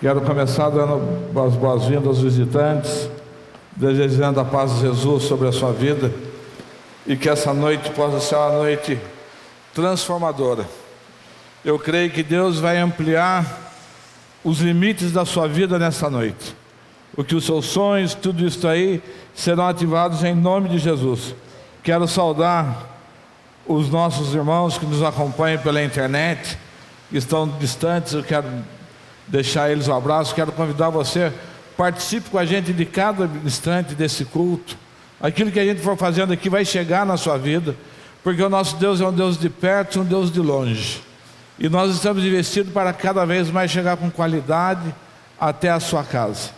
Quero começar dando as boas-vindas aos visitantes, desejando a paz de Jesus sobre a sua vida e que essa noite possa ser uma noite transformadora. Eu creio que Deus vai ampliar os limites da sua vida nessa noite. O que os seus sonhos, tudo isso aí, serão ativados em nome de Jesus. Quero saudar os nossos irmãos que nos acompanham pela internet, que estão distantes. Eu quero deixar eles um abraço. Quero convidar você, participe com a gente de cada instante desse culto. Aquilo que a gente for fazendo aqui vai chegar na sua vida, porque o nosso Deus é um Deus de perto e um Deus de longe, e nós estamos investidos para cada vez mais chegar com qualidade até a sua casa,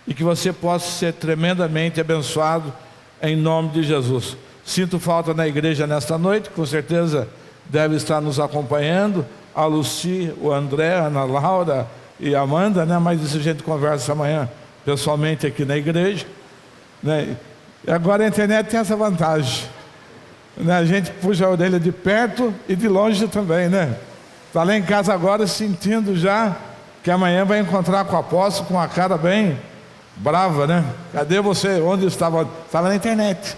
e que você possa ser tremendamente abençoado em nome de Jesus. Sinto falta na igreja nesta noite, com certeza deve estar nos acompanhando a Luci, o André, a Ana Laura e a Amanda, né? Mas isso a gente conversa amanhã pessoalmente aqui na igreja, né? E agora a internet tem essa vantagem, né? A gente puxa a orelha de perto e de longe também, né? Está lá em casa agora sentindo já que amanhã vai encontrar com o apóstolo com a cara bem brava, né? Cadê você? Onde estava? Estava na internet.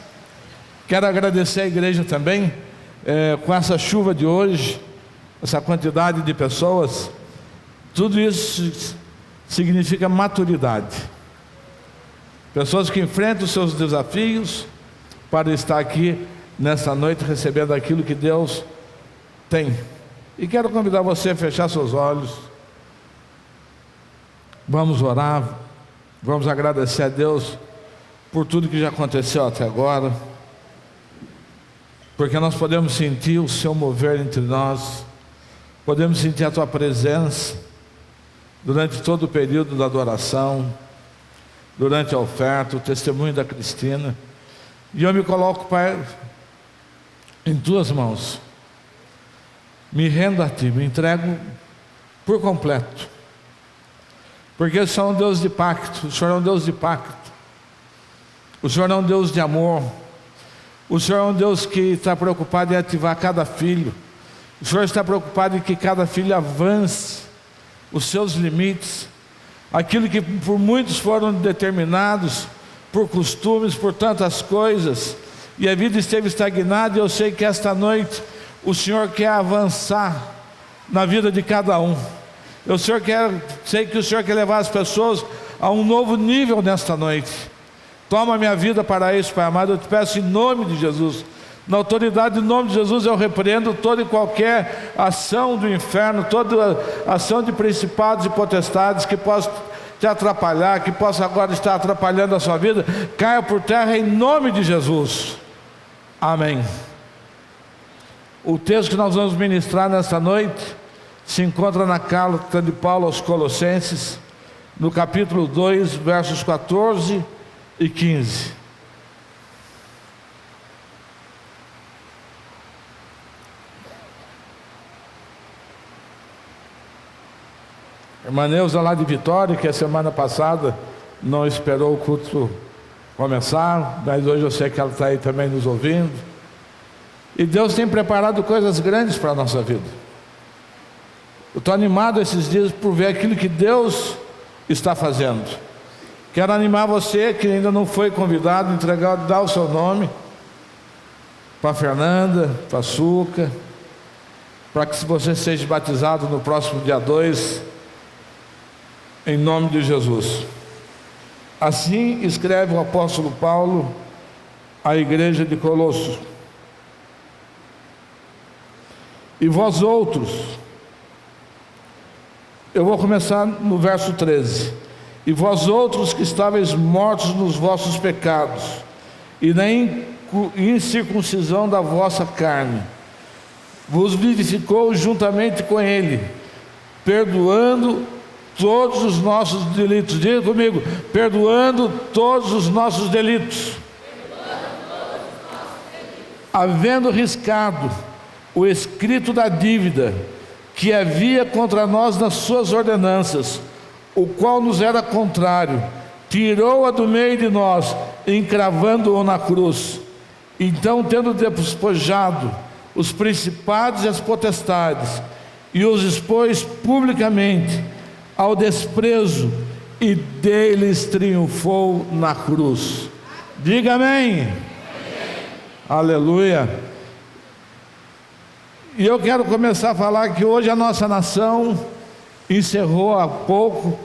Quero agradecer a igreja também, com essa chuva de hoje, essa quantidade de pessoas. Tudo isso significa maturidade. Pessoas que enfrentam os seus desafios para estar aqui nessa noite recebendo aquilo que Deus tem. E quero convidar você a fechar seus olhos. Vamos orar, vamos agradecer a Deus por tudo que já aconteceu até agora, porque nós podemos sentir o seu mover entre nós, podemos sentir a tua presença durante todo o período da adoração, durante a oferta, o testemunho da Cristina. E eu me coloco, Pai, em tuas mãos, me rendo a ti, me entrego por completo, porque o Senhor é um Deus de pacto, o Senhor é um Deus de pacto, o Senhor é um Deus de amor, o Senhor é um Deus que está preocupado em ativar cada filho, o Senhor está preocupado em que cada filho avance os seus limites, aquilo que por muitos foram determinados, por costumes, por tantas coisas, e a vida esteve estagnada. E eu sei que esta noite o Senhor quer avançar na vida de cada um. Sei que o Senhor quer levar as pessoas a um novo nível nesta noite. Toma minha vida para isso, Pai amado. Eu te peço em nome de Jesus, na autoridade do nome de Jesus, eu repreendo toda e qualquer ação do inferno, toda ação de principados e potestades que possa te atrapalhar, que possa agora estar atrapalhando a sua vida, caia por terra em nome de Jesus. Amém. O texto que nós vamos ministrar nesta noite se encontra na carta de Paulo aos Colossenses, no capítulo 2, versos 14 e 15. Irmã Neuza lá de Vitória, que a semana passada não esperou o culto começar, mas hoje eu sei que ela está aí também nos ouvindo. E Deus tem preparado coisas grandes para a nossa vida. Eu estou animado esses dias por ver aquilo que Deus está fazendo. Quero animar você que ainda não foi convidado, dar o seu nome para a Fernanda, para a Suca, para que você seja batizado no próximo dia 2, em nome de Jesus. Assim escreve o apóstolo Paulo à igreja de Colossos: e vós outros, eu vou começar no verso 13: e vós outros que estáveis mortos nos vossos pecados e na incircuncisão da vossa carne, vos vivificou juntamente com ele, perdoando todos os nossos delitos. Diga comigo: perdoando todos os nossos delitos, havendo riscado o escrito da dívida que havia contra nós nas suas ordenanças, o qual nos era contrário, tirou-a do meio de nós, encravando-o na cruz. Então, tendo despojado os principados e as potestades, e os expôs publicamente, ao desprezo e deles triunfou na cruz. Diga amém. Amém. Aleluia. E eu quero começar a falar que hoje a nossa nação encerrou há pouco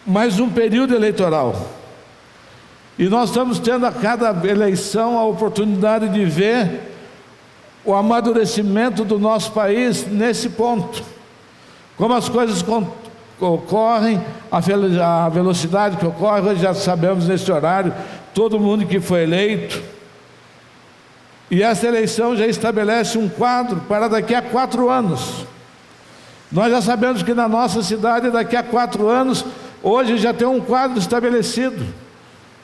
mais um período eleitoral. E nós estamos tendo a cada eleição a oportunidade de ver o amadurecimento do nosso país nesse ponto. Como as coisas ocorrem, a velocidade que ocorre, hoje já sabemos nesse horário, todo mundo que foi eleito. E essa eleição já estabelece um quadro para daqui a 4 anos. Nós já sabemos que na nossa cidade, daqui a 4 anos, hoje já tem um quadro estabelecido.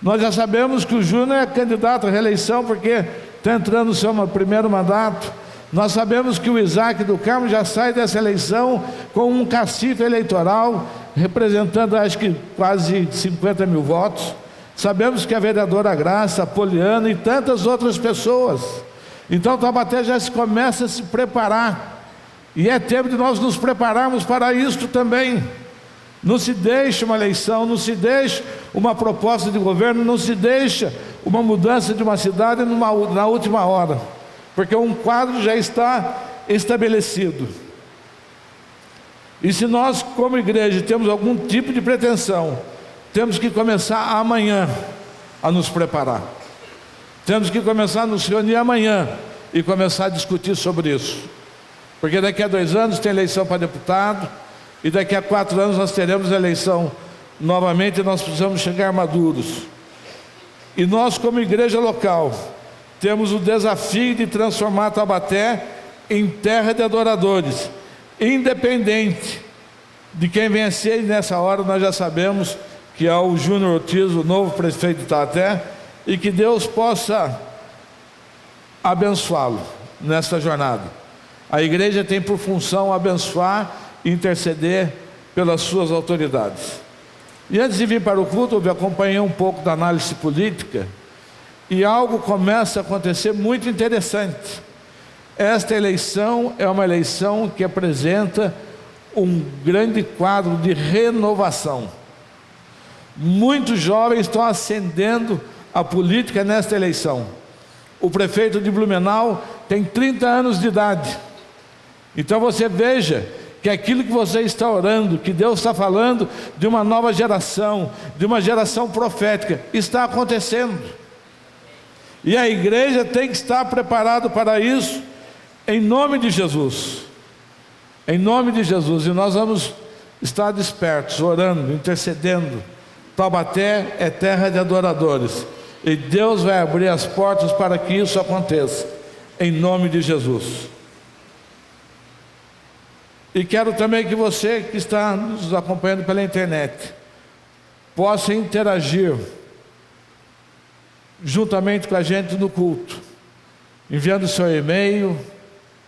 Nós já sabemos que o Júnior é candidato à reeleição porque está entrando no seu primeiro mandato. Nós sabemos que o Isaac do Carmo já sai dessa eleição com um cacife eleitoral, representando acho que quase 50 mil votos. Sabemos que a vereadora Graça, a Poliana e tantas outras pessoas. Então Taubaté já se começa a se preparar. E é tempo de nós nos prepararmos para isto também. Não se deixe uma eleição, não se deixe uma proposta de governo, não se deixa uma mudança de uma cidade na última hora, porque um quadro já está estabelecido. E se nós, como igreja, temos algum tipo de pretensão, temos que começar amanhã a nos preparar. Temos que começar a nos reunir amanhã e começar a discutir sobre isso. Porque daqui a 2 anos tem eleição para deputado, e daqui a 4 anos nós teremos eleição novamente, e nós precisamos chegar maduros. E nós, como igreja local, temos o desafio de transformar Taubaté em terra de adoradores, independente de quem venha ser. E nessa hora nós já sabemos que é o Júnior Ortiz, o novo prefeito de Taubaté, e que Deus possa abençoá-lo nesta jornada. A igreja tem por função abençoar e interceder pelas suas autoridades. E antes de vir para o culto, eu acompanhei um pouco da análise política, e algo começa a acontecer muito interessante. Esta eleição é uma eleição que apresenta um grande quadro de renovação. Muitos jovens estão ascendendo a política nesta eleição. O prefeito de Blumenau tem 30 anos de idade. Então você veja que aquilo que você está orando, que Deus está falando de uma nova geração, de uma geração profética, está acontecendo. E a igreja tem que estar preparada para isso, em nome de Jesus. Em nome de Jesus. E nós vamos estar despertos, orando, intercedendo. Taubaté é terra de adoradores, e Deus vai abrir as portas para que isso aconteça, em nome de Jesus. E quero também que você que está nos acompanhando pela internet possa interagir juntamente com a gente no culto, enviando seu e-mail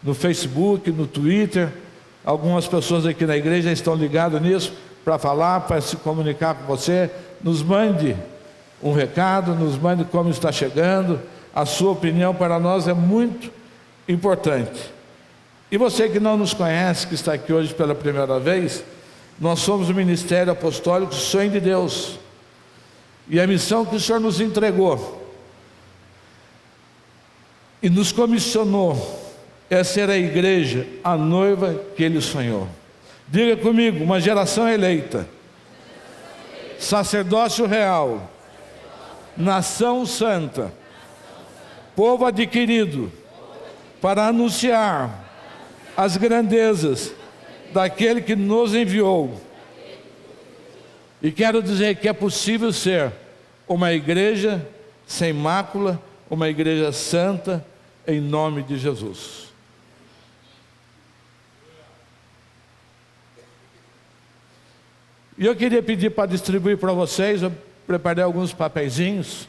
no Facebook, no Twitter. Algumas pessoas aqui na igreja estão ligadas nisso para falar, para se comunicar com você. Nos mande um recado, nos mande como está chegando. A sua opinião para nós é muito importante. E você que não nos conhece, que está aqui hoje pela primeira vez, nós somos o Ministério Apostólico Sonho de Deus. E a missão que o Senhor nos entregou e nos comissionou é ser a igreja, a noiva que Ele sonhou. Diga comigo: uma geração eleita, sacerdócio real, nação santa, povo adquirido, para anunciar as grandezas daquele que nos enviou. E quero dizer que é possível ser uma igreja sem mácula, uma igreja santa, em nome de Jesus. E eu queria pedir para distribuir para vocês. Eu preparei alguns papeizinhos,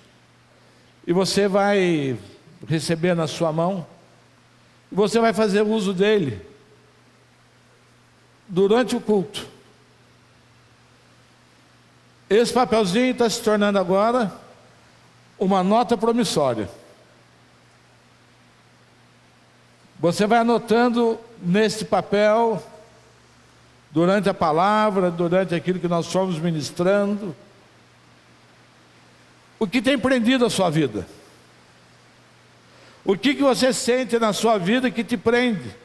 e você vai receber na sua mão. Você vai fazer uso dele durante o culto. Esse papelzinho está se tornando agora uma nota promissória. Você vai anotando nesse papel durante a palavra, durante aquilo que nós fomos ministrando. O que tem prendido a sua vida? O que você sente na sua vida que te prende,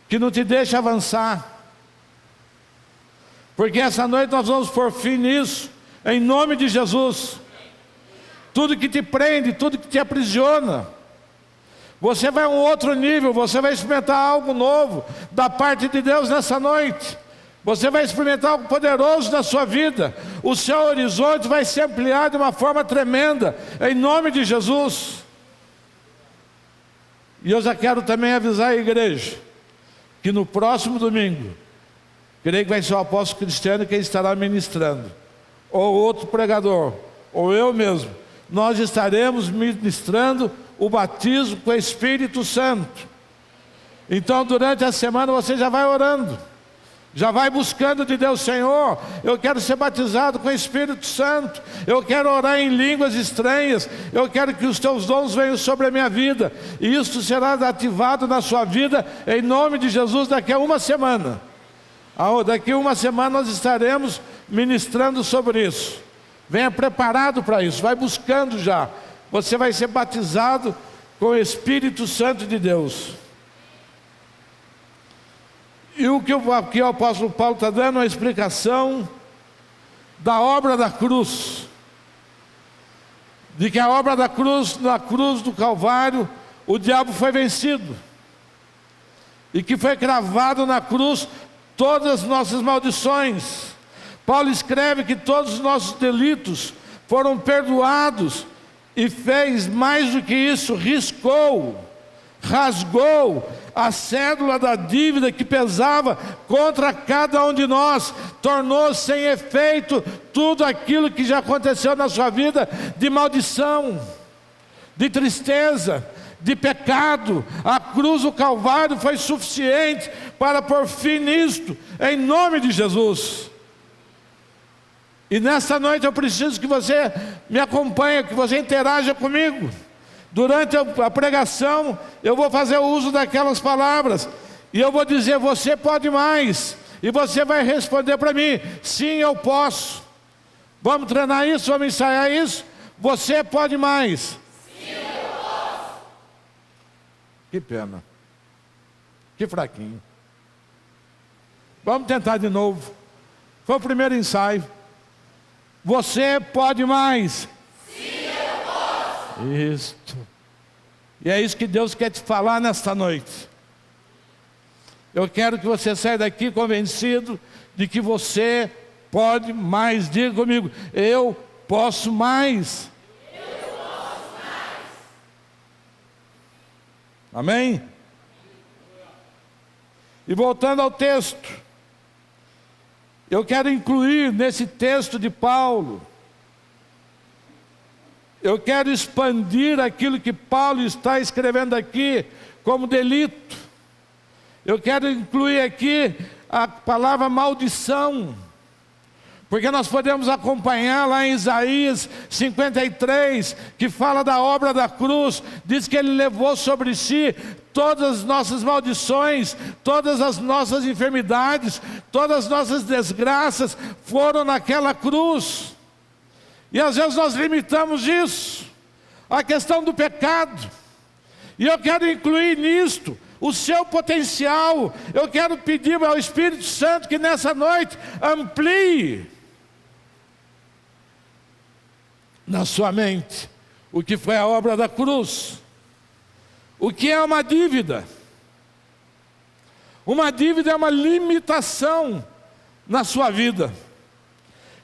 que não te deixa avançar? Porque essa noite nós vamos pôr fim nisso, em nome de Jesus. Tudo que te prende, tudo que te aprisiona, você vai a um outro nível, você vai experimentar algo novo da parte de Deus nessa noite. Você vai experimentar algo poderoso na sua vida. O seu horizonte vai se ampliar de uma forma tremenda, em nome de Jesus. E eu já quero também avisar a igreja, que no próximo domingo, creio que vai ser o apóstolo Cristiano quem estará ministrando, ou outro pregador, ou eu mesmo. Nós estaremos ministrando o batismo com o Espírito Santo. Então durante a semana você já vai orando, já vai buscando de Deus: Senhor, eu quero ser batizado com o Espírito Santo, eu quero orar em línguas estranhas, eu quero que os teus dons venham sobre a minha vida. E isso será ativado na sua vida em nome de Jesus daqui a uma semana. Daqui a uma semana nós estaremos ministrando sobre isso. Venha preparado para isso, vai buscando já. Você vai ser batizado com o Espírito Santo de Deus. E o que aqui o apóstolo Paulo está dando uma explicação da obra da cruz. De que a obra da cruz, na cruz do Calvário, o diabo foi vencido. E que foi cravado na cruz todas as nossas maldições. Paulo escreve que todos os nossos delitos foram perdoados, e fez mais do que isso: riscou, rasgou a cédula da dívida que pesava contra cada um de nós, tornou sem efeito tudo aquilo que já aconteceu na sua vida de maldição, de tristeza, de pecado. A cruz do Calvário foi suficiente para pôr fim nisto, em nome de Jesus. E nesta noite eu preciso que você me acompanhe, que você interaja comigo. Durante a pregação eu vou fazer uso daquelas palavras, e eu vou dizer: você pode mais. E você vai responder para mim: sim, eu posso. Vamos treinar isso, vamos ensaiar isso? Você pode mais. Sim, eu posso. Que pena, que fraquinho. Vamos tentar de novo. Foi o primeiro ensaio. Você pode mais. Sim, eu posso. Isso. E é isso que Deus quer te falar nesta noite. Eu quero que você saia daqui convencido de que você pode mais. Diga comigo: eu posso mais. Eu posso mais. Amém? E voltando ao texto, eu quero incluir nesse texto de Paulo, eu quero expandir aquilo que Paulo está escrevendo aqui como delito. Eu quero incluir aqui a palavra maldição, porque nós podemos acompanhar lá em Isaías 53, que fala da obra da cruz. Diz que ele levou sobre si todas as nossas maldições, todas as nossas enfermidades, todas as nossas desgraças foram naquela cruz. E às vezes nós limitamos isso, a questão do pecado. E eu quero incluir nisto o seu potencial. Eu quero pedir ao Espírito Santo que nessa noite amplie na sua mente o que foi a obra da cruz. O que é uma dívida? Uma dívida é uma limitação na sua vida.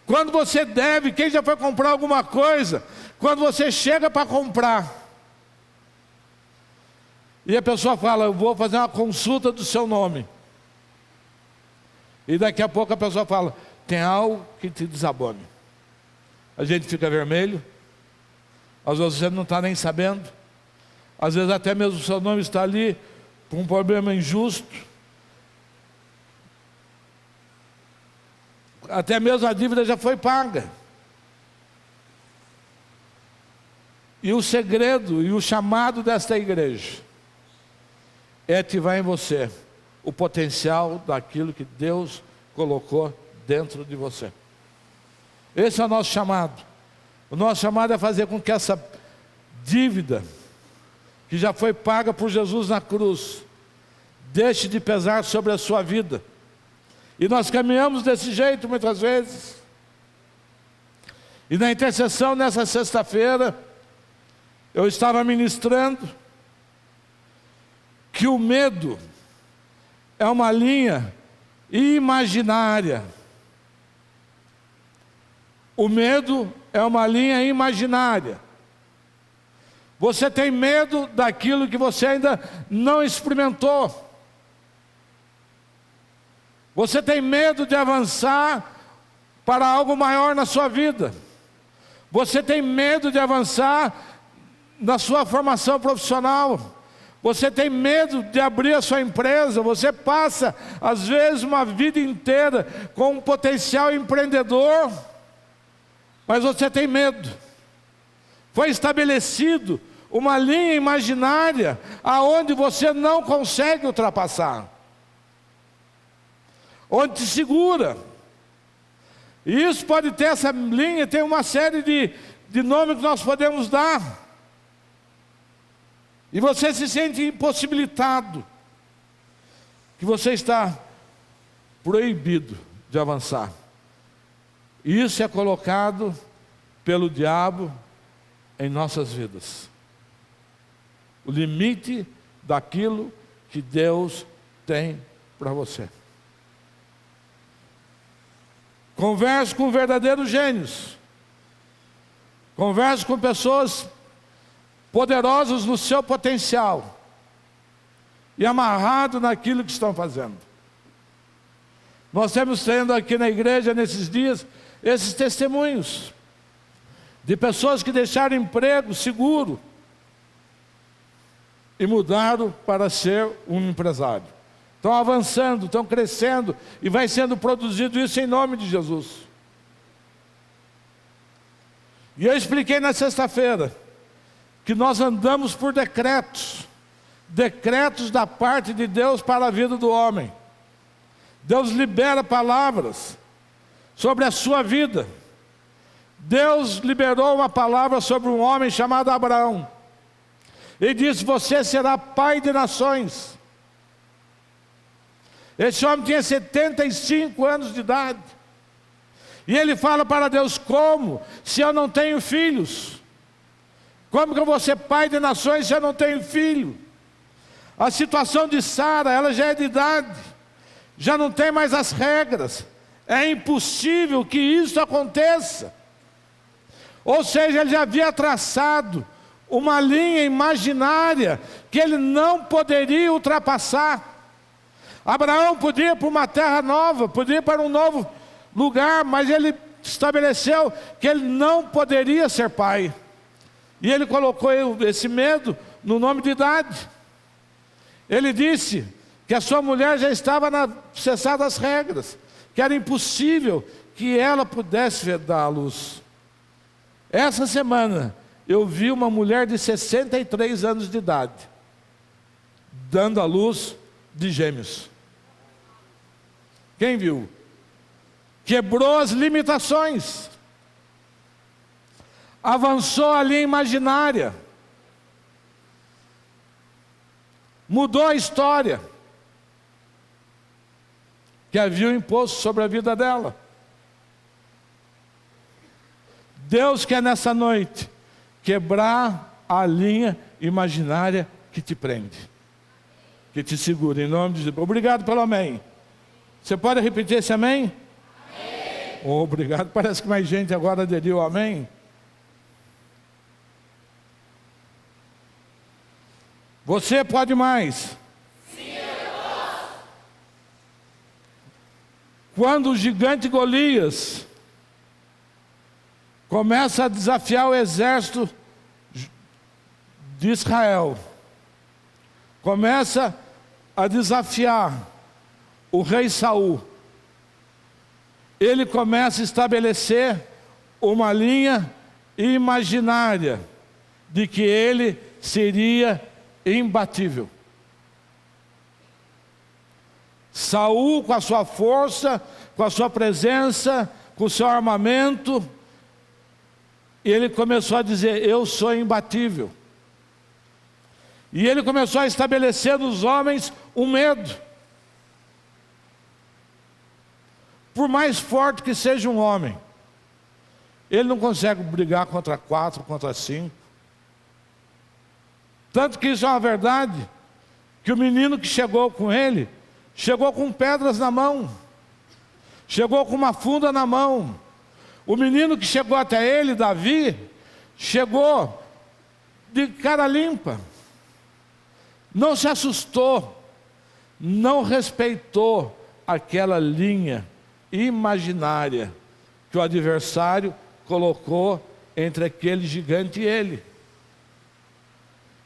Quando você deve, quem já foi comprar alguma coisa, quando você chega para comprar, e a pessoa fala: eu vou fazer uma consulta do seu nome. E daqui a pouco a pessoa fala: tem algo que te desabone. A gente fica vermelho, às vezes você não está nem sabendo, às vezes até mesmo o seu nome está ali com um problema injusto, até mesmo a dívida já foi paga. E o segredo e o chamado desta igreja é ativar em você o potencial daquilo que Deus colocou dentro de você. Esse é o nosso chamado. O nosso chamado é fazer com que essa dívida, que já foi paga por Jesus na cruz, deixe de pesar sobre a sua vida. E nós caminhamos desse jeito muitas vezes. E na intercessão nessa sexta-feira, eu estava ministrando que o medo é uma linha imaginária. O medo é uma linha imaginária. Você tem medo daquilo que você ainda não experimentou. Você tem medo de avançar para algo maior na sua vida. Você tem medo de avançar na sua formação profissional. Você tem medo de abrir a sua empresa. Você passa, às vezes, uma vida inteira com um potencial empreendedor, mas você tem medo. Foi estabelecido uma linha imaginária aonde você não consegue ultrapassar, onde te segura. E isso pode ter, essa linha tem uma série de nomes que nós podemos dar. E você se sente impossibilitado, que você está proibido de avançar. E isso é colocado pelo diabo em nossas vidas. O limite daquilo que Deus tem para você. Converse com verdadeiros gênios. Converse com pessoas poderosos no seu potencial e amarrado naquilo que estão fazendo. Nós temos tendo aqui na igreja nesses dias esses testemunhos de pessoas que deixaram emprego seguro e mudaram para ser um empresário. Estão avançando, estão crescendo e vai sendo produzido isso em nome de Jesus. E eu expliquei na sexta-feira que nós andamos por decretos, decretos da parte de Deus para a vida do homem. Deus libera palavras sobre a sua vida. Deus liberou uma palavra sobre um homem chamado Abraão. Ele disse: você será pai de nações. Esse homem tinha 75 anos de idade. E ele fala para Deus: como? Se eu não tenho filhos? Como que eu vou ser pai de nações se eu não tenho filho? A situação de Sara, ela já é de idade, já não tem mais as regras. É impossível que isso aconteça. Ou seja, ele já havia traçado uma linha imaginária que ele não poderia ultrapassar. Abraão podia ir para uma terra nova, podia ir para um novo lugar, mas ele estabeleceu que ele não poderia ser pai. E ele colocou esse medo no nome de idade. Ele disse que a sua mulher já estava cessada as regras, que era impossível que ela pudesse dar à luz. Essa semana eu vi uma mulher de 63 anos de idade dando à luz de gêmeos. Quem viu? Quebrou as limitações, avançou a linha imaginária, mudou a história que havia imposto sobre a vida dela. Deus quer nessa noite quebrar a linha imaginária que te prende, que te segura, em nome de Jesus. Obrigado pelo amém. Você pode repetir esse amém? Amém. Oh, obrigado. Parece que mais gente agora aderiu ao amém. Você pode mais. Sim, eu posso. Quando o gigante Golias começa a desafiar o exército de Israel, começa a desafiar o rei Saul, ele começa a estabelecer uma linha imaginária de que ele seria imbatível. Saul, com a sua força, com a sua presença, com o seu armamento, e ele começou a dizer: eu sou imbatível. E ele começou a estabelecer nos homens um medo. Por mais forte que seja um homem, ele não consegue brigar contra 4, contra 5. Tanto que isso é uma verdade, que o menino que chegou com ele, chegou com pedras na mão, chegou com uma funda na mão. O menino que chegou até ele, Davi, chegou de cara limpa. Não se assustou, não respeitou aquela linha imaginária que o adversário colocou entre aquele gigante e ele.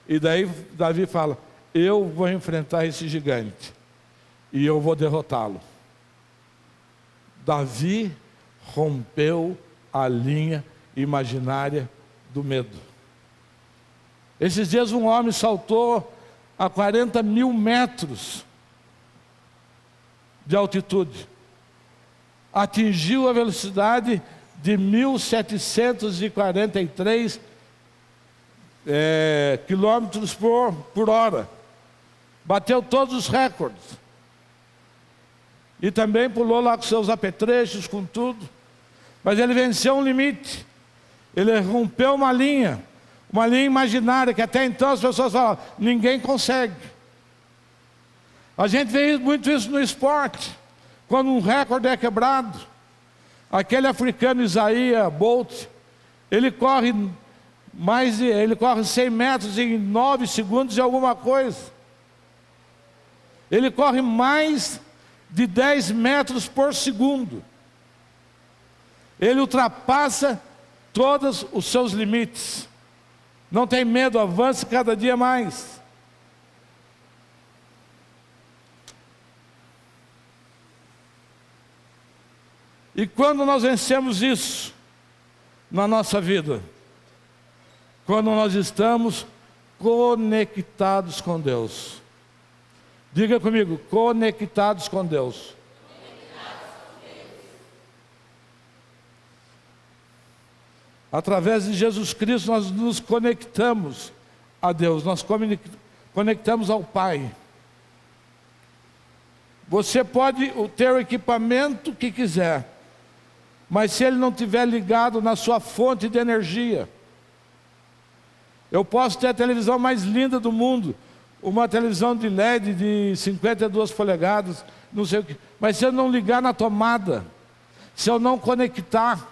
E daí Davi fala: eu vou enfrentar esse gigante e eu vou derrotá-lo. Davi rompeu a linha imaginária do medo. Esses dias um homem saltou a 40 mil metros de altitude, atingiu a velocidade de 1.743 quilômetros por hora, bateu todos os recordes, e também pulou lá com seus apetrechos, com tudo, mas ele venceu um limite, ele rompeu uma linha imaginária, que até então as pessoas falam: ninguém consegue. A gente vê muito isso no esporte, quando um recorde é quebrado. Aquele africano Isaías Bolt, ele corre 100 metros em 9 segundos e alguma coisa. Ele corre mais de 10 metros por segundo. Ele ultrapassa todos os seus limites. Não tem medo, avança cada dia mais. E quando nós vencemos isso na nossa vida? Quando nós estamos conectados com Deus. Diga comigo: conectados com Deus. Através de Jesus Cristo nós nos conectamos a Deus, nós conectamos ao Pai. Você pode ter o equipamento que quiser, mas se ele não estiver ligado na sua fonte de energia, eu posso ter a televisão mais linda do mundo, uma televisão de LED de 52 polegadas, não sei o que, mas se eu não ligar na tomada, se eu não conectar,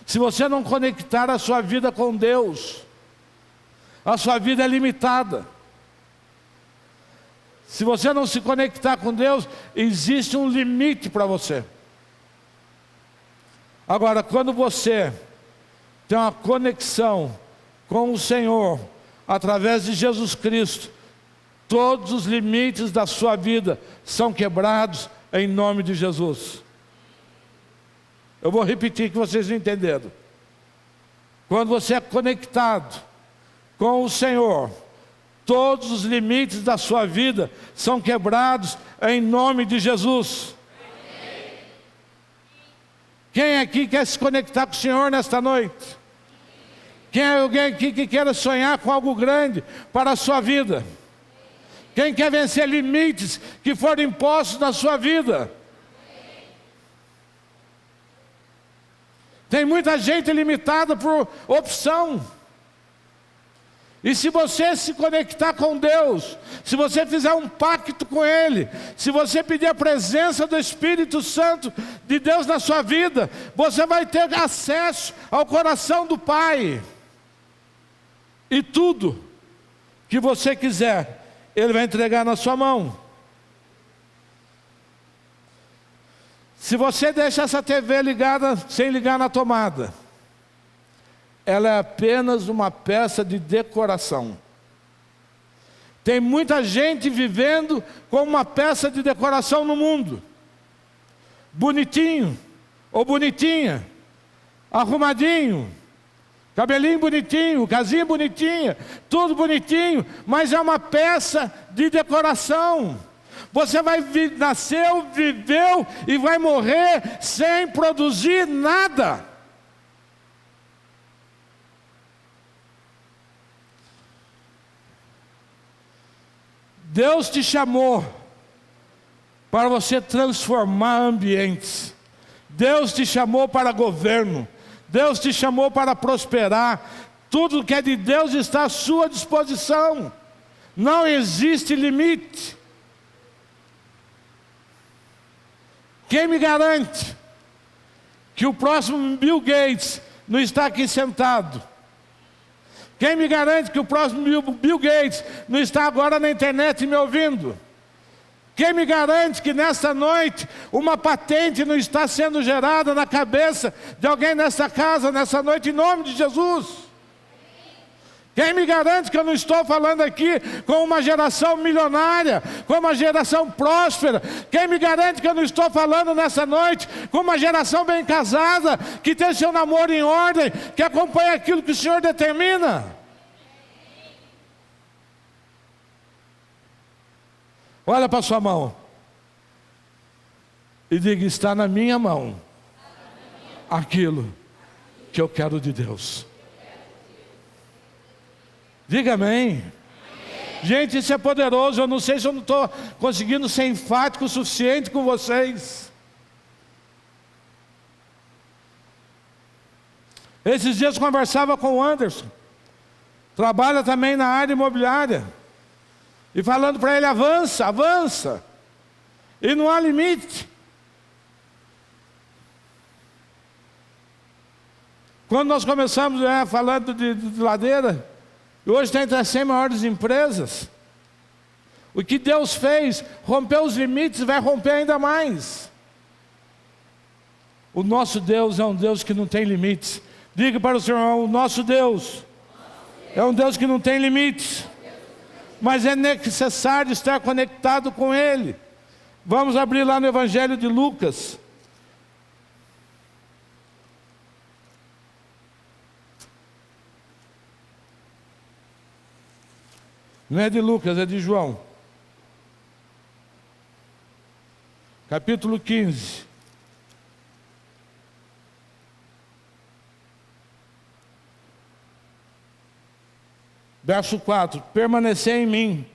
se você não conectar a sua vida com Deus, a sua vida é limitada. Se você não se conectar com Deus, existe um limite para você. Agora, quando você tem uma conexão com o Senhor, através de Jesus Cristo, todos os limites da sua vida são quebrados em nome de Jesus. Eu vou repetir que vocês entenderam. Quando você é conectado com o Senhor, todos os limites da sua vida são quebrados em nome de Jesus. Quem aqui quer se conectar com o Senhor nesta noite? Quem é alguém aqui que quer sonhar com algo grande para a sua vida? Quem quer vencer limites que foram impostos na sua vida? Tem muita gente limitada por opção. E se você se conectar com Deus, se você fizer um pacto com Ele, se você pedir a presença do Espírito Santo de Deus na sua vida, você vai ter acesso ao coração do Pai. E tudo que você quiser, Ele vai entregar na sua mão. Se você deixa essa TV ligada, sem ligar na tomada, ela é apenas uma peça de decoração. Tem muita gente vivendo como uma peça de decoração no mundo. Bonitinho, ou bonitinha, arrumadinho, cabelinho bonitinho, casinha bonitinha, tudo bonitinho, mas é uma peça de decoração. Você nasceu, viveu e vai morrer sem produzir nada. Deus te chamou para você transformar ambientes. Deus te chamou para governo. Deus te chamou para prosperar. Tudo que é de Deus está à sua disposição. Não existe limite. Quem me garante que o próximo Bill Gates não está aqui sentado? Quem me garante que o próximo Bill Gates não está agora na internet me ouvindo? Quem me garante que nesta noite uma patente não está sendo gerada na cabeça de alguém nessa casa, nessa noite, em nome de Jesus? Quem me garante que eu não estou falando aqui com uma geração milionária, com uma geração próspera? Quem me garante que eu não estou falando nessa noite com uma geração bem casada, que tem seu namoro em ordem, que acompanha aquilo que o Senhor determina? Olha para a sua mão e diga: está na minha mão aquilo que eu quero de Deus. Diga amém. Gente, isso é poderoso. Eu não sei se eu não estou conseguindo ser enfático o suficiente com vocês. Esses dias eu conversava com o Anderson, trabalha também na área imobiliária, e falando para ele: avança, avança, e não há limite. Quando nós começamos falando de ladeira, e hoje está entre as 100 maiores empresas, o que Deus fez, rompeu os limites, vai romper ainda mais. O nosso Deus é um Deus que não tem limites. Diga para o Senhor: o nosso Deus é um Deus que não tem limites, mas é necessário estar conectado com Ele. Vamos abrir lá no Evangelho de Lucas. Não é de Lucas, é de João. Capítulo 15. Verso 4: permanecei em mim,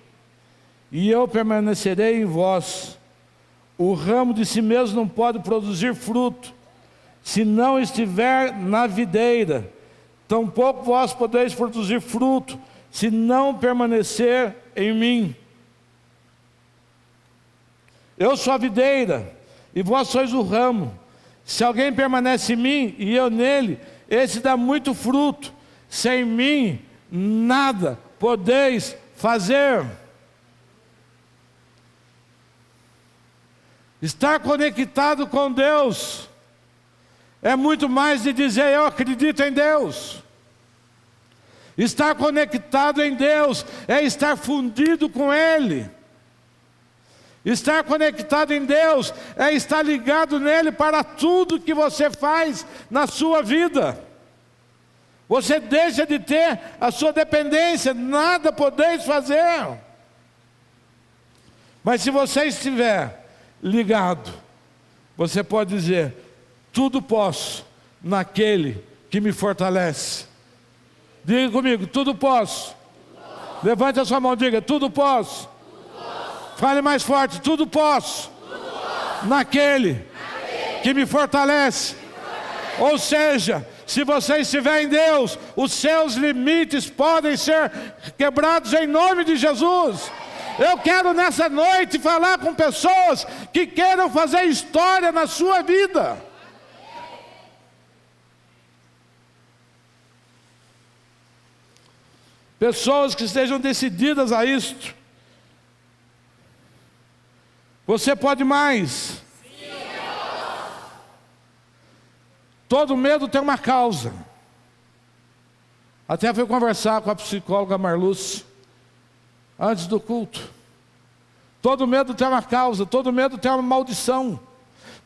e eu permanecerei em vós. O ramo de si mesmo não pode produzir fruto, se não estiver na videira. Tampouco vós podeis produzir fruto, se não permanecer em mim. Eu sou a videira, e vós sois o ramo. Se alguém permanece em mim, e eu nele, esse dá muito fruto. Sem mim, nada podeis fazer. Estar conectado com Deus é muito mais de dizer: eu acredito em Deus. Estar conectado em Deus é estar fundido com Ele. Estar conectado em Deus é estar ligado nele para tudo que você faz na sua vida. Você deixa de ter a sua dependência, nada podeis fazer. Mas se você estiver ligado, você pode dizer: tudo posso naquele que me fortalece. Diga comigo: tudo posso. Levante a sua mão, diga: tudo posso. Fale mais forte: tudo posso. Naquele que me fortalece. Ou seja, se você estiver em Deus, os seus limites podem ser quebrados em nome de Jesus. Eu quero nessa noite falar com pessoas que queiram fazer história na sua vida. Pessoas que estejam decididas a isto. Você pode mais. Todo medo tem uma causa. Até fui conversar com a psicóloga Marluce antes do culto. Todo medo tem uma causa, todo medo tem uma maldição.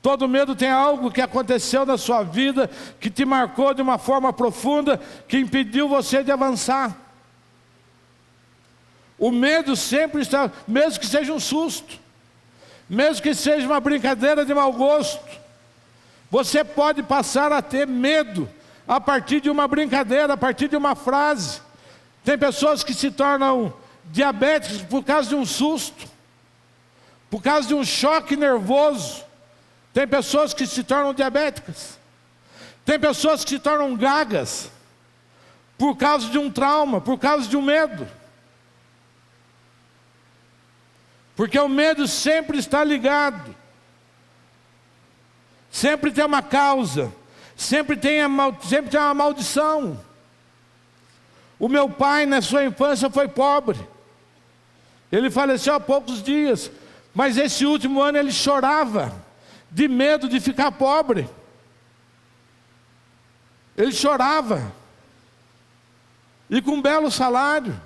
Todo medo tem algo que aconteceu na sua vida, que te marcou de uma forma profunda, que impediu você de avançar. O medo sempre está, mesmo que seja um susto. mesmo que seja uma brincadeira de mau gosto. Você pode passar a ter medo a partir de uma brincadeira, a partir de uma frase. Tem pessoas que se tornam diabéticos por causa de um susto, por causa de um choque nervoso. Tem pessoas que se tornam diabéticas. Tem pessoas que se tornam gagas por causa de um trauma, por causa de um medo. Porque o medo sempre está ligado. Sempre tem uma causa. Sempre tem uma maldição. O meu pai, na sua infância, foi pobre. Ele faleceu há poucos dias. Mas esse último ano ele chorava de medo de ficar pobre. Ele chorava. E com um belo salário.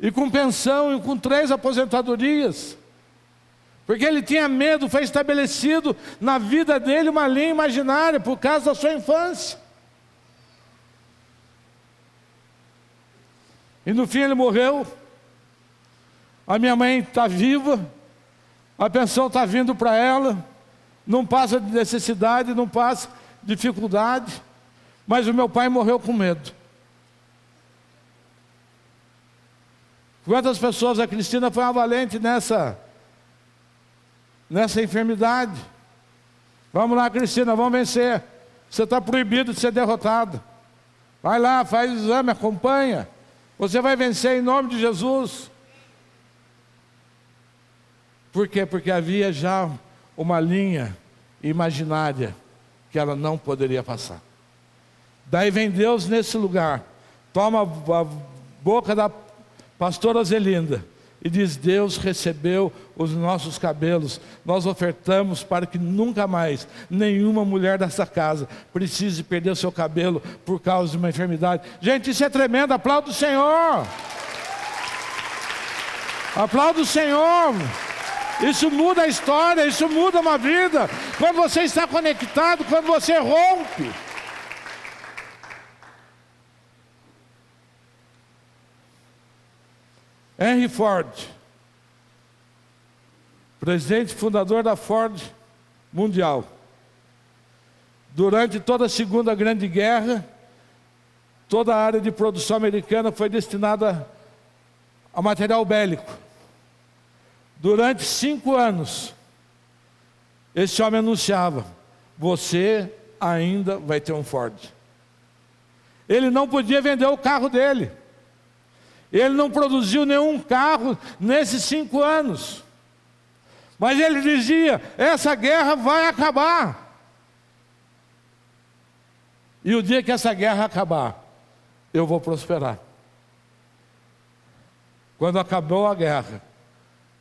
E com pensão, e com 3 aposentadorias. Porque ele tinha medo, foi estabelecido na vida dele uma linha imaginária por causa da sua infância. E no fim ele morreu. A minha mãe está viva, a pensão está vindo para ela, não passa de necessidade, não passa dificuldade, mas o meu pai morreu com medo. Quantas pessoas, a Cristina foi uma valente nessa enfermidade. Vamos lá, Cristina, vamos vencer. Você está proibido de ser derrotada. Vai lá, faz o exame, acompanha. Você vai vencer em nome de Jesus. Por quê? Porque havia já uma linha imaginária que ela não poderia passar. Daí vem Deus nesse lugar, toma a boca da pastora Zelinda e diz: Deus recebeu os nossos cabelos, nós ofertamos para que nunca mais nenhuma mulher dessa casa precise perder o seu cabelo por causa de uma enfermidade. Gente, isso é tremendo, aplauda o Senhor. Aplauda o Senhor. Isso muda a história, isso muda uma vida. Quando você está conectado, quando você rompe. Henry Ford, presidente fundador da Ford Mundial. Durante toda a Segunda Grande Guerra, toda a área de produção americana foi destinada a material bélico. Durante 5 anos, esse homem anunciava: você ainda vai ter um Ford. Ele não podia vender o carro dele. Ele não produziu nenhum carro nesses 5 anos. Mas ele dizia: essa guerra vai acabar. E o dia que essa guerra acabar, eu vou prosperar. Quando acabou a guerra,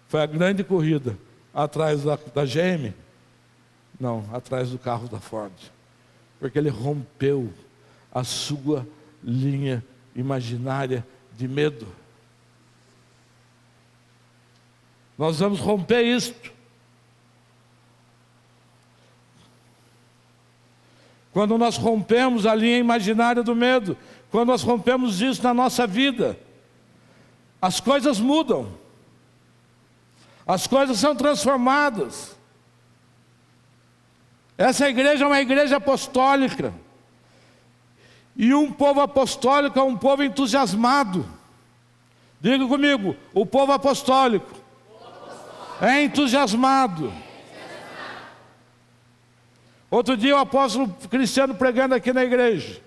foi a grande corrida atrás da GM. Não, atrás do carro da Ford. Porque ele rompeu a sua linha imaginária de medo. Nós vamos romper isto. Quando nós rompemos a linha imaginária do medo, quando nós rompemos isso na nossa vida, as coisas mudam. As coisas são transformadas. Essa igreja é uma igreja apostólica. E um povo apostólico é um povo entusiasmado. Diga comigo: o povo apostólico é entusiasmado. Outro dia o apóstolo Cristiano pregando aqui na igreja,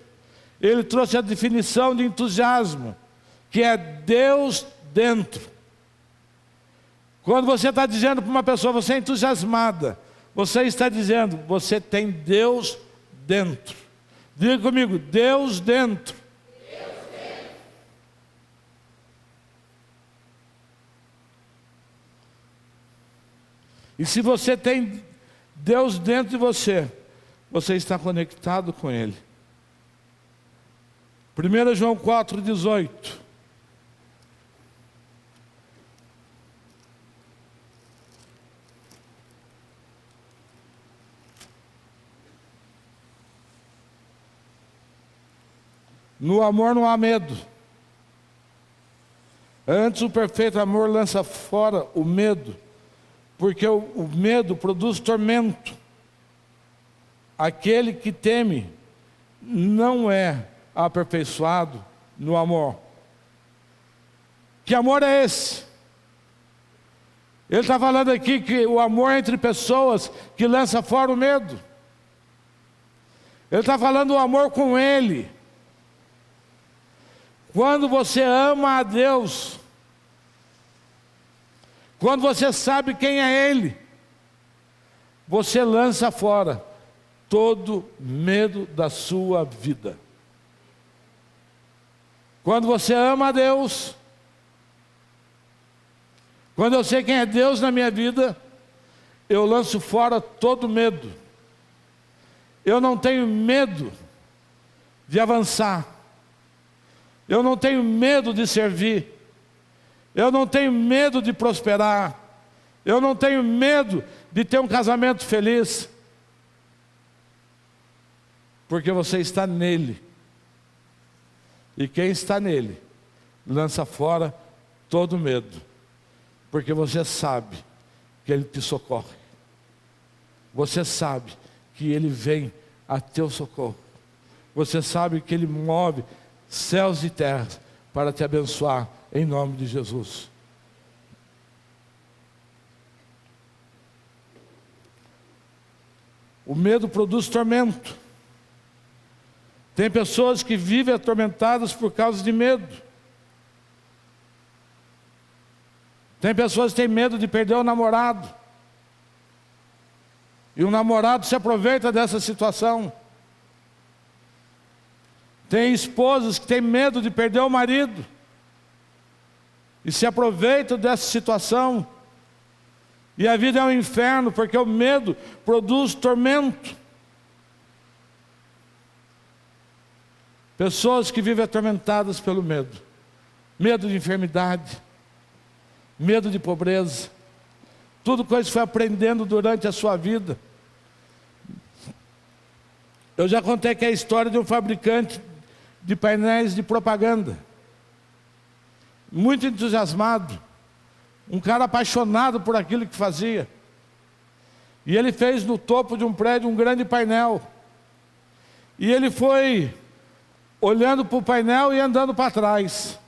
ele trouxe a definição de entusiasmo, que é Deus dentro. Quando você está dizendo para uma pessoa: você é entusiasmada, você está dizendo: você tem Deus dentro. Diga comigo: Deus dentro. Deus dentro. E se você tem Deus dentro de você, você está conectado com Ele. 1 João 4,18. No amor não há medo. Antes o perfeito amor lança fora o medo, Porque o medo produz tormento. Aquele que teme não é aperfeiçoado no amor. Que amor é esse? Ele está falando aqui que o amor é entre pessoas que lança fora o medo. Ele está falando do amor com Ele. Quando você ama a Deus, quando você sabe quem é Ele, você lança fora todo medo da sua vida. Quando você ama a Deus, quando eu sei quem é Deus na minha vida, eu lanço fora todo medo. Eu não tenho medo de avançar. Eu não tenho medo de servir. Eu não tenho medo de prosperar. Eu não tenho medo de ter um casamento feliz. Porque você está nele. E quem está nele, lança fora todo medo. Porque você sabe que Ele te socorre. Você sabe que Ele vem a teu socorro. Você sabe que Ele move céus e terras para te abençoar em nome de Jesus. O medo produz tormento. Tem pessoas que vivem atormentadas por causa de medo. Tem pessoas que têm medo de perder o namorado. E o namorado se aproveita dessa situação. Tem esposas que têm medo de perder o marido. E se aproveitam dessa situação. E a vida é um inferno, porque o medo produz tormento. Pessoas que vivem atormentadas pelo medo. Medo de enfermidade. Medo de pobreza. Tudo coisa que foi aprendendo durante a sua vida. Eu já contei que é a história de um fabricante de painéis de propaganda. Muito entusiasmado. Um cara apaixonado por aquilo que fazia. E ele fez no topo de um prédio um grande painel. E ele foi olhando para o painel e andando para trás.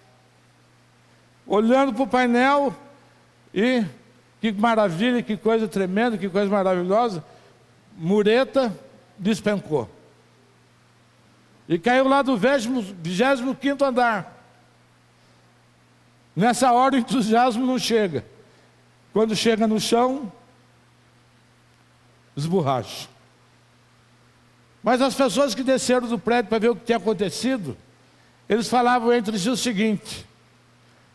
Olhando para o painel e que maravilha, que coisa tremenda, que coisa maravilhosa. Mureta despencou. E caiu lá do 25º andar. Nessa hora o entusiasmo não chega. Quando chega no chão, esborracha. Mas as pessoas que desceram do prédio para ver o que tinha acontecido, eles falavam entre si o seguinte: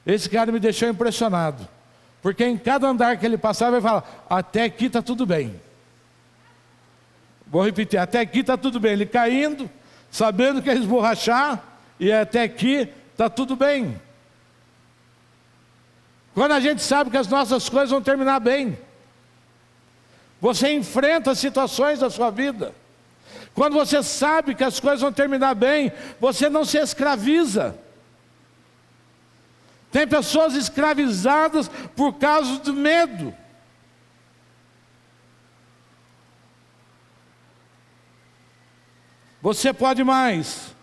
esse cara me deixou impressionado, porque em cada andar que ele passava ele falava, até aqui está tudo bem. Vou repetir, até aqui está tudo bem. Ele caindo, sabendo que ia esborrachar, e até aqui está tudo bem. Quando a gente sabe que as nossas coisas vão terminar bem, você enfrenta as situações da sua vida. Quando você sabe que as coisas vão terminar bem, você não se escraviza. Tem pessoas escravizadas por causa do medo. Você pode mais.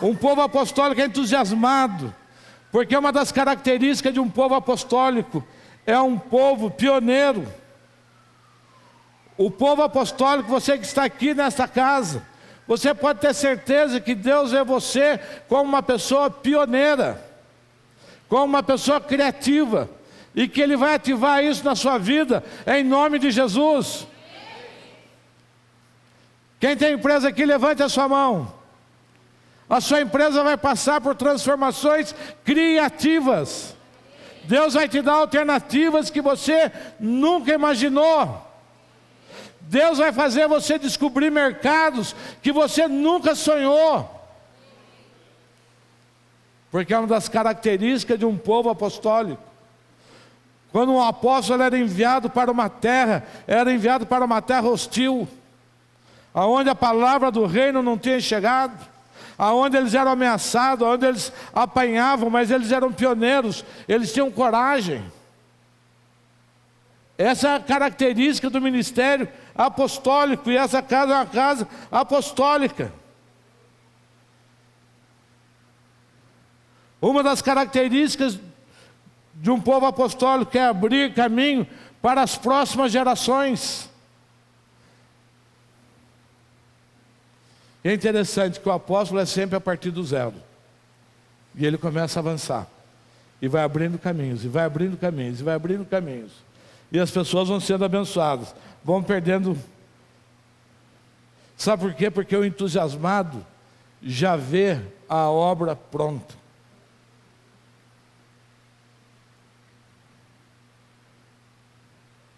Um povo apostólico é entusiasmado, porque uma das características de um povo apostólico é um povo pioneiro. O povo apostólico, você que está aqui nesta casa, você pode ter certeza que Deus vê você como uma pessoa pioneira, como uma pessoa criativa, e que Ele vai ativar isso na sua vida, em nome de Jesus. Quem tem empresa aqui, levante a sua mão. A sua empresa vai passar por transformações criativas. Deus vai te dar alternativas que você nunca imaginou. Deus vai fazer você descobrir mercados que você nunca sonhou. Porque é uma das características de um povo apostólico. Quando um apóstolo era enviado para uma terra, era enviado para uma terra hostil, aonde a palavra do reino não tinha chegado, aonde eles eram ameaçados, aonde eles apanhavam, mas eles eram pioneiros, eles tinham coragem. Essa é a característica do ministério apostólico, e essa casa é uma casa apostólica. Uma das características de um povo apostólico é abrir caminho para as próximas gerações. É interessante que o apóstolo é sempre a partir do zero. E ele começa a avançar. E vai abrindo caminhos, e vai abrindo caminhos, e vai abrindo caminhos. E as pessoas vão sendo abençoadas, vão perdendo. Sabe por quê? Porque o entusiasmado já vê a obra pronta.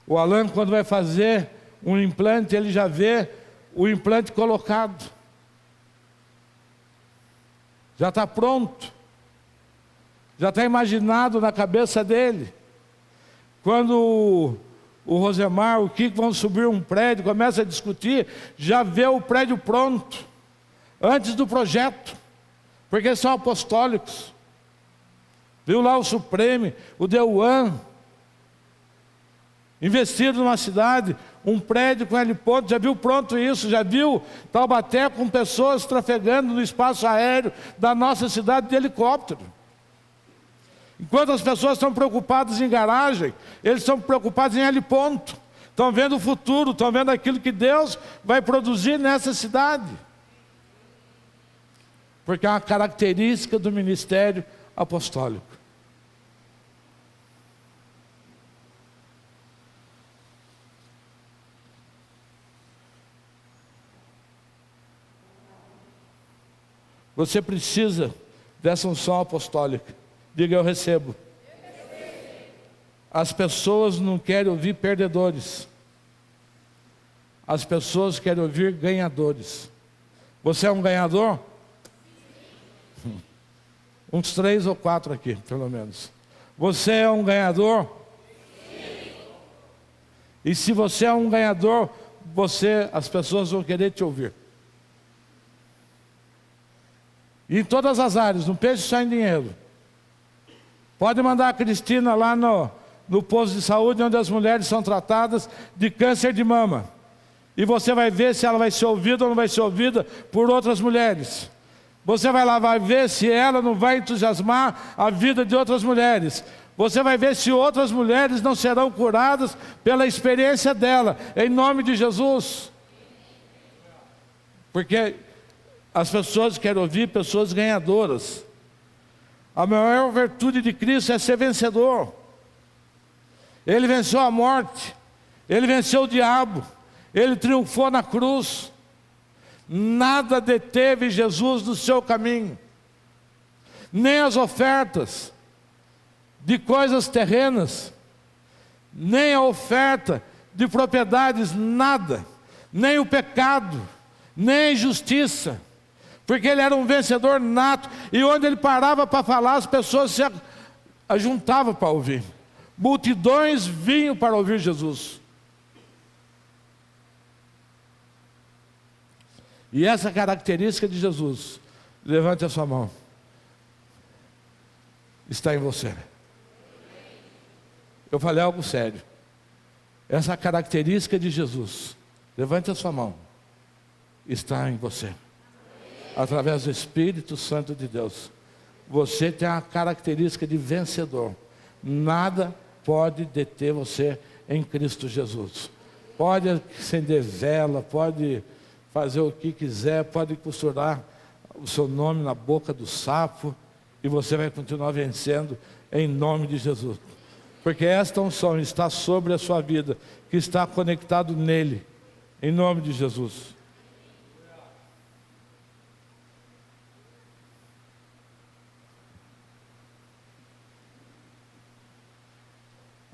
O Alan, quando vai fazer um implante, ele já vê o implante colocado. Já está pronto. Já está imaginado na cabeça dele. Quando o Rosemar, o Kiko vão subir um prédio, começa a discutir, já vê o prédio pronto, antes do projeto, porque eles são apostólicos. Viu lá o Supreme, o Deuan, investido numa cidade, um prédio com heliponto, já viu pronto isso, já viu Taubaté com pessoas trafegando no espaço aéreo da nossa cidade de helicóptero. Enquanto as pessoas estão preocupadas em garagem, eles estão preocupados em heliponto. Estão vendo o futuro, estão vendo aquilo que Deus vai produzir nessa cidade. Porque é uma característica do ministério apostólico. Você precisa dessa unção apostólica. Diga: eu recebo. As pessoas não querem ouvir perdedores. As pessoas querem ouvir ganhadores. Você é um ganhador? Uns 3 ou 4 aqui, pelo menos. Você é um ganhador? E se você é um ganhador, as pessoas vão querer te ouvir. E em todas as áreas, não pense só em dinheiro. Pode mandar a Cristina lá no posto de saúde, onde as mulheres são tratadas de câncer de mama. E você vai ver se ela vai ser ouvida ou não vai ser ouvida por outras mulheres. Você vai lá, vai ver se ela não vai entusiasmar a vida de outras mulheres. Você vai ver se outras mulheres não serão curadas pela experiência dela, em nome de Jesus. Porque as pessoas querem ouvir pessoas ganhadoras. A maior virtude de Cristo é ser vencedor. Ele venceu a morte, ele venceu o diabo, ele triunfou na cruz. Nada deteve Jesus do seu caminho, nem as ofertas de coisas terrenas, nem a oferta de propriedades, nada, nem o pecado, nem a injustiça. Porque ele era um vencedor nato, e onde ele parava para falar, as pessoas se ajuntavam para ouvir. Multidões vinham para ouvir Jesus. E essa característica de Jesus, levante a sua mão, está em você. Eu falei algo sério. Essa característica de Jesus, levante a sua mão, está em você. Através do Espírito Santo de Deus. Você tem a característica de vencedor. Nada pode deter você em Cristo Jesus. Pode acender vela, pode fazer o que quiser, pode costurar o seu nome na boca do sapo, e você vai continuar vencendo em nome de Jesus. Porque esta unção está sobre a sua vida, que está conectado nele, em nome de Jesus.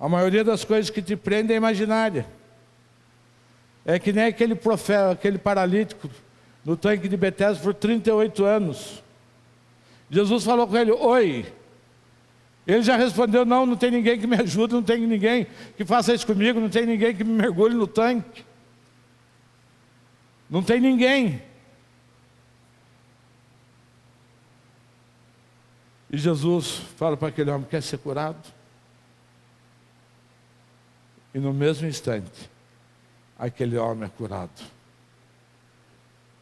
A maioria das coisas que te prendem é imaginária. É que nem aquele profeta, aquele paralítico no tanque de Betesda por 38 anos. Jesus falou com ele: oi. Ele já respondeu: não tem ninguém que me ajude, não tem ninguém que faça isso comigo, não tem ninguém que me mergulhe no tanque. Não tem ninguém. E Jesus fala para aquele homem: quer ser curado? E no mesmo instante, aquele homem é curado.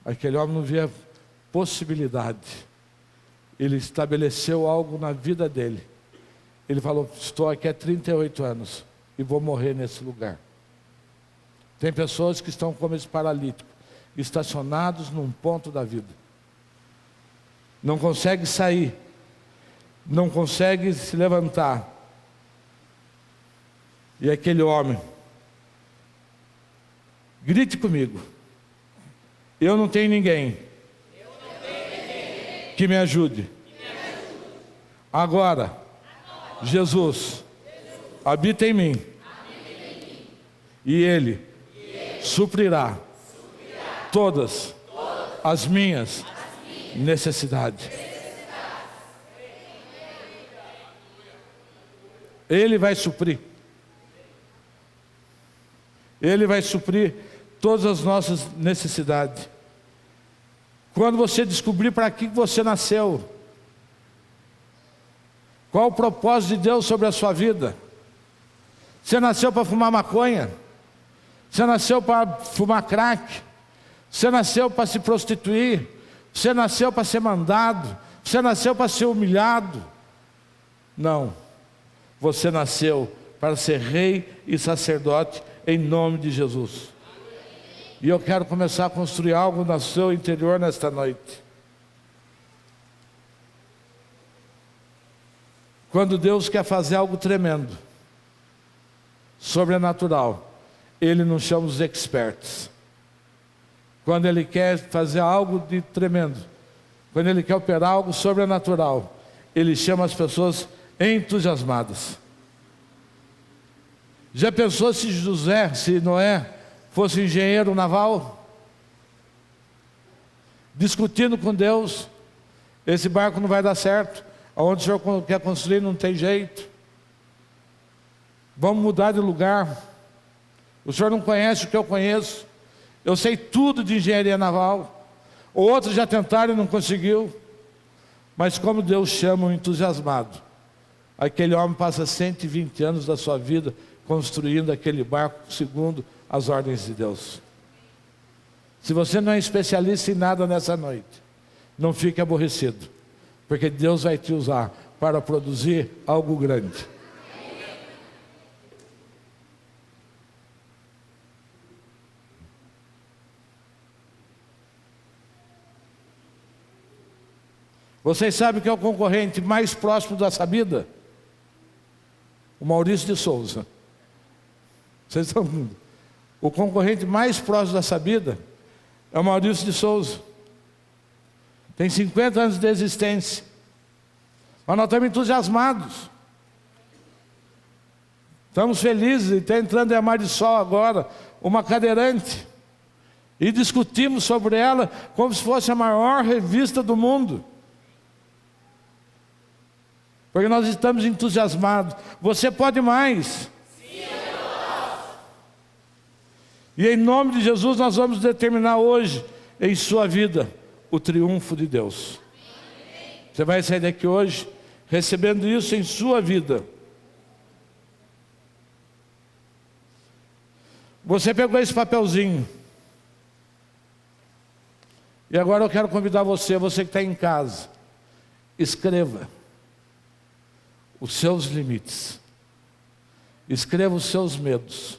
Aquele homem não via possibilidade. Ele estabeleceu algo na vida dele. Ele falou: estou aqui há 38 anos e vou morrer nesse lugar. Tem pessoas que estão como esse paralítico, estacionados num ponto da vida. Não consegue sair, não consegue se levantar. E aquele homem, grite comigo: eu não tenho ninguém que me ajude. Agora, Jesus habita em mim, e Ele suprirá todas as minhas necessidades. Ele vai suprir. Ele vai suprir todas as nossas necessidades. Quando você descobrir para que você nasceu, qual o propósito de Deus sobre a sua vida? Você nasceu para fumar maconha? Você nasceu para fumar crack? Você nasceu para se prostituir? Você nasceu para ser mandado? Você nasceu para ser humilhado? Não. Você nasceu para ser rei e sacerdote em nome de Jesus. E eu quero começar a construir algo no seu interior nesta noite. Quando Deus quer fazer algo tremendo, sobrenatural, Ele não chama os experts. Quando Ele quer fazer algo de tremendo, quando Ele quer operar algo sobrenatural, Ele chama as pessoas entusiasmadas. Já pensou se Noé fosse engenheiro naval? Discutindo com Deus: esse barco não vai dar certo, aonde o senhor quer construir não tem jeito, vamos mudar de lugar, o senhor não conhece o que eu conheço, eu sei tudo de engenharia naval. Outros já tentaram e não conseguiu. Mas como Deus chama o entusiasmado, aquele homem passa 120 anos da sua vida construindo aquele barco segundo as ordens de Deus. Se você não é especialista em nada nessa noite, não fique aborrecido, porque Deus vai te usar para produzir algo grande. Vocês sabem que é o concorrente mais próximo da Sabida? O Maurício de Souza. Vocês estão vendo? O concorrente mais próximo da Sabida é o Maurício de Souza. Tem 50 anos de existência. Mas nós estamos entusiasmados. Estamos felizes. E está entrando em Amar de Sol agora uma cadeirante. E discutimos sobre ela como se fosse a maior revista do mundo. Porque nós estamos entusiasmados. Você pode mais. Sim, eu posso. E em nome de Jesus nós vamos determinar hoje em sua vida o triunfo de Deus. Amém. Você vai sair daqui hoje recebendo isso em sua vida. Você pegou esse papelzinho. E agora eu quero convidar você que está em casa, escreva os seus limites, escreva os seus medos,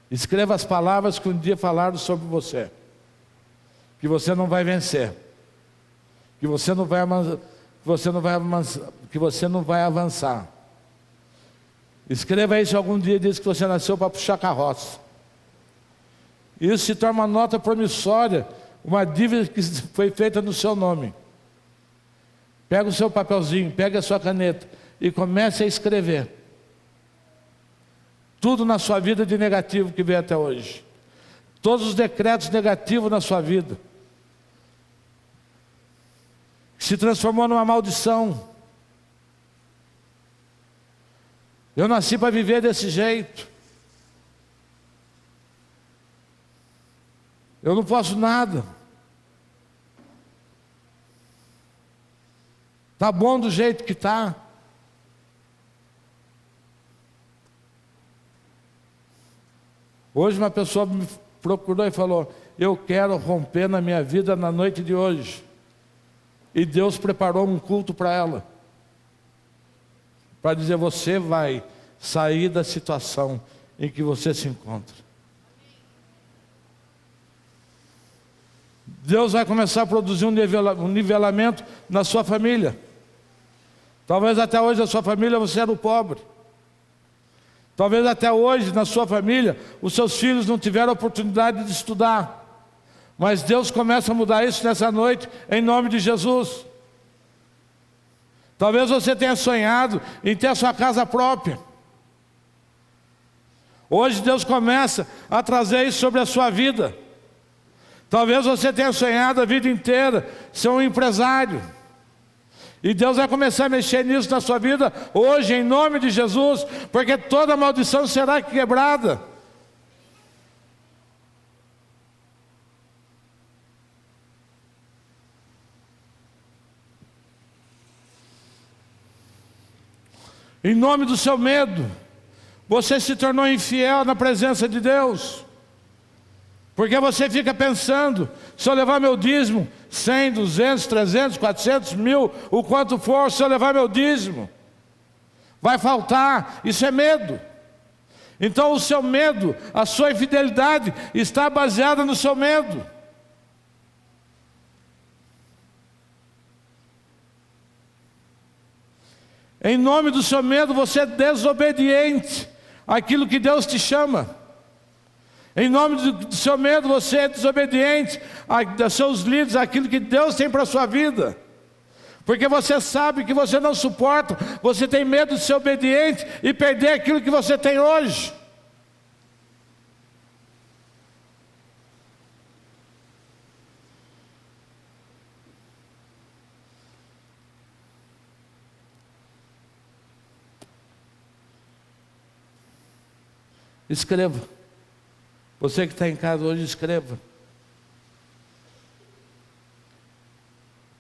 escreva as palavras que um dia falaram sobre você, que você não vai vencer, que você não vai avançar. Escreva aí se algum dia diz que você nasceu para puxar carroça. Isso se torna uma nota promissória, uma dívida que foi feita no seu nome. Pega o seu papelzinho, pega a sua caneta e comece a escrever tudo na sua vida de negativo que veio até hoje. Todos os decretos negativos na sua vida, que se transformou numa maldição. Eu nasci para viver desse jeito. Eu não posso nada. Está bom do jeito que está. Hoje uma pessoa me procurou e falou: eu quero romper na minha vida na noite de hoje. E Deus preparou um culto para ela, para dizer: você vai sair da situação em que você se encontra. Deus vai começar a produzir um nivelamento na sua família. Talvez até hoje na sua família você era o pobre. Talvez até hoje na sua família os seus filhos não tiveram oportunidade de estudar. Mas Deus começa a mudar isso nessa noite, em nome de Jesus. Talvez você tenha sonhado em ter a sua casa própria. Hoje Deus começa a trazer isso sobre a sua vida. Talvez você tenha sonhado a vida inteira ser um empresário. E Deus vai começar a mexer nisso na sua vida hoje, em nome de Jesus, porque toda maldição será quebrada. Em nome do seu medo, você se tornou infiel na presença de Deus. Porque você fica pensando: se eu levar meu dízimo, 100, 200, 300, 400, 1000, o quanto for, se eu levar meu dízimo, vai faltar. Isso é medo. Então o seu medo, a sua infidelidade está baseada no seu medo. Em nome do seu medo, você é desobediente àquilo que Deus te chama. Em nome do seu medo, você é desobediente aos seus líderes, àquilo que Deus tem para a sua vida. Porque você sabe que você não suporta, você tem medo de ser obediente e perder aquilo que você tem hoje. Escreva. Você que está em casa hoje, escreva.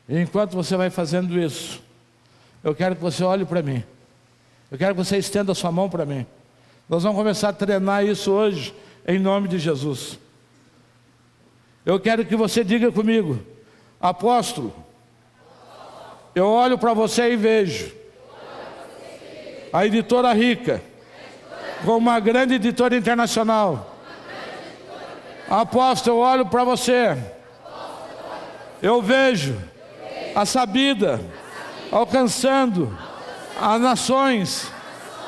E enquanto você vai fazendo isso, eu quero que você olhe para mim. Eu quero que você estenda a sua mão para mim. Nós vamos começar a treinar isso hoje, em nome de Jesus. Eu quero que você diga comigo: apóstolo, eu olho para você e vejo a editora Rica como uma grande editora internacional. Apóstolo, eu olho para você, eu vejo a Sabida alcançando as nações,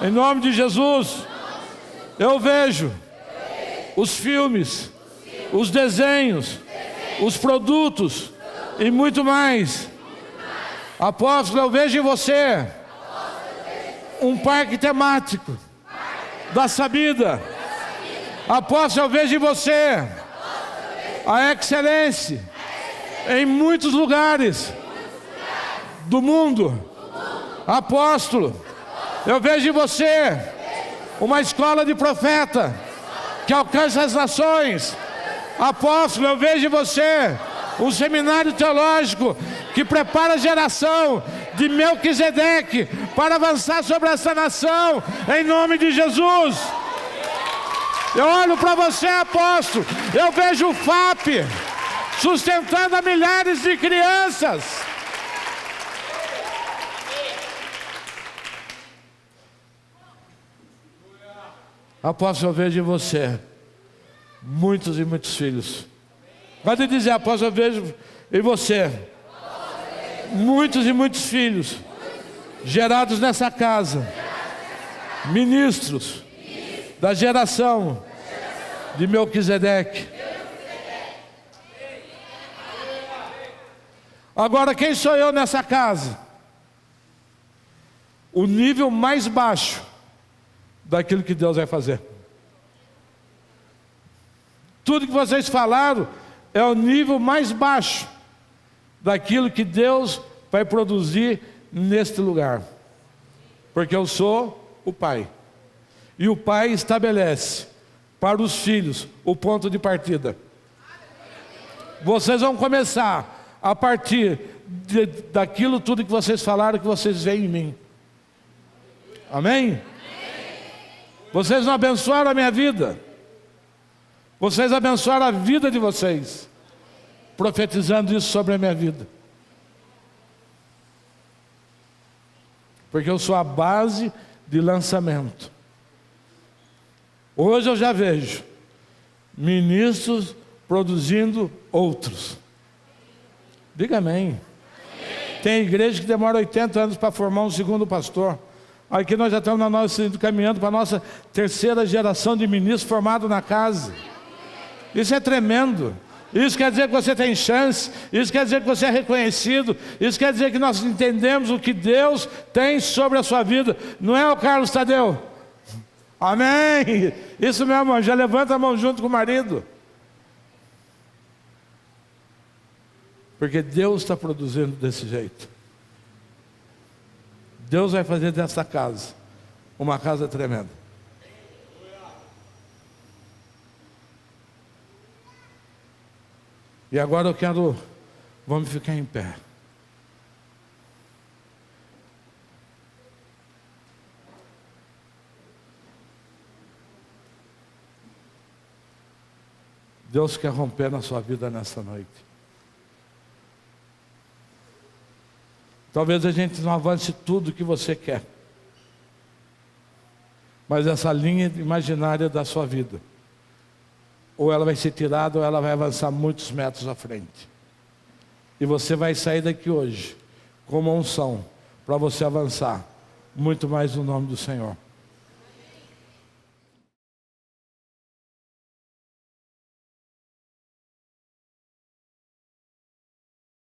em nome de Jesus. Eu vejo os filmes, os desenhos, os produtos e muito mais. Apóstolo, eu vejo em você um parque temático da Sabida. Apóstolo, eu vejo em você a excelência em muitos lugares do mundo. Apóstolo, eu vejo em você uma escola de profeta que alcança as nações. Apóstolo, eu vejo em você um seminário teológico que prepara a geração de Melquisedeque para avançar sobre essa nação, em nome de Jesus. Eu olho para você, apóstolo, eu vejo o FAP sustentando a milhares de crianças. Apóstolo, eu vejo em você muitos e muitos filhos. Pode dizer: apóstolo, eu vejo em você muitos e muitos filhos gerados nessa casa, ministros da geração de Melquisedeque. Agora, quem sou eu nessa casa? O nível mais baixo daquilo que Deus vai fazer. Tudo que vocês falaram é o nível mais baixo daquilo que Deus vai produzir neste lugar. Porque eu sou o Pai. E o Pai estabelece para os filhos o ponto de partida. Vocês vão começar a partir daquilo tudo que vocês falaram, que vocês veem em mim. Amém? Vocês não abençoaram a minha vida. Vocês abençoaram a vida de vocês, profetizando isso sobre a minha vida. Porque eu sou a base de lançamento. Hoje eu já vejo ministros produzindo outros. Diga amém. Tem igreja que demora 80 anos para formar um segundo pastor. Aqui nós já estamos caminhando para a nossa terceira geração de ministros formados na casa. Isso é tremendo. Isso quer dizer que você tem chance. Isso quer dizer que você é reconhecido. Isso quer dizer que nós entendemos o que Deus tem sobre a sua vida. Não é o Carlos Tadeu? Amém. Isso mesmo, já levanta a mão junto com o marido. Porque Deus está produzindo desse jeito. Deus vai fazer dessa casa uma casa tremenda. E agora vamos ficar em pé. Deus quer romper na sua vida nessa noite. Talvez a gente não avance tudo que você quer, mas essa linha imaginária da sua vida, ou ela vai ser tirada, ou ela vai avançar muitos metros à frente. E você vai sair daqui hoje com uma unção para você avançar muito mais no nome do Senhor.